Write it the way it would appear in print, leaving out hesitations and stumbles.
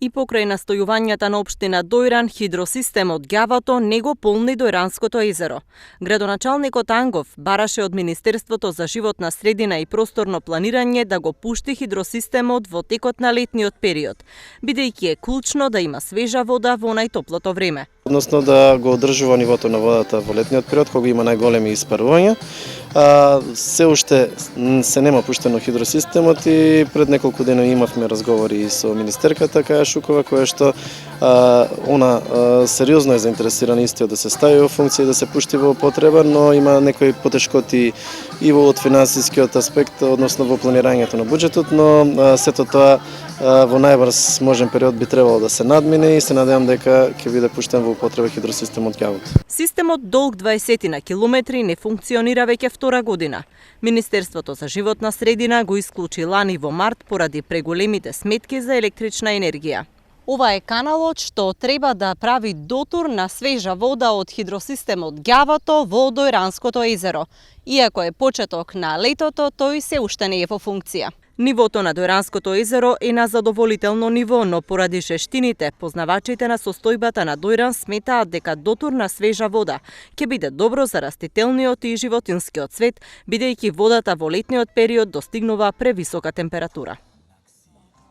И покрај настојувањата на општина Дојран, хидросистемот Ѓавото не го полни Дојранското езеро. Градоначалникот Ангов бараше од Министерството за животна средина и просторно планирање да го пушти хидросистемот во текот на летниот период, бидејќи е клучно да има свежа вода во најтоплото време. Односно да го одржува нивото на водата во летниот период кога има најголеми испарувања. Се уште се нема пуштено хидросистемот и пред неколку дена имавме разговори со министерката Каја Шукова, која што она сериозно е заинтересирана истиот да се стави во функција и да се пушти во употреба, но има некои потешкоти и во од финансискиот аспект, односно во планирањето на буџетот, но сето тоа во најбрз можен период би требало да се надмине и се надевам дека ќе биде пуштен во употреба хидросистемот Ѓавото. Системот долг 20 на километри не функционира веќе втора година. Министерството за животна средина го исклучи лани во март поради преголемите сметки за електрична енергија. Ова е каналот што треба да прави дотур на свежа вода од хидросистемот Ѓавото во Дојранското езеро. Иако е почеток на летото, тој се уште не е во функција. Нивото на Дојранското езеро е на задоволително ниво, но поради шештините, познавачите на состојбата на Дојран сметаат дека дотур на свежа вода ќе биде добро за растителниот и животинскиот свет, бидејќи водата во летниот период достигнува превисока температура.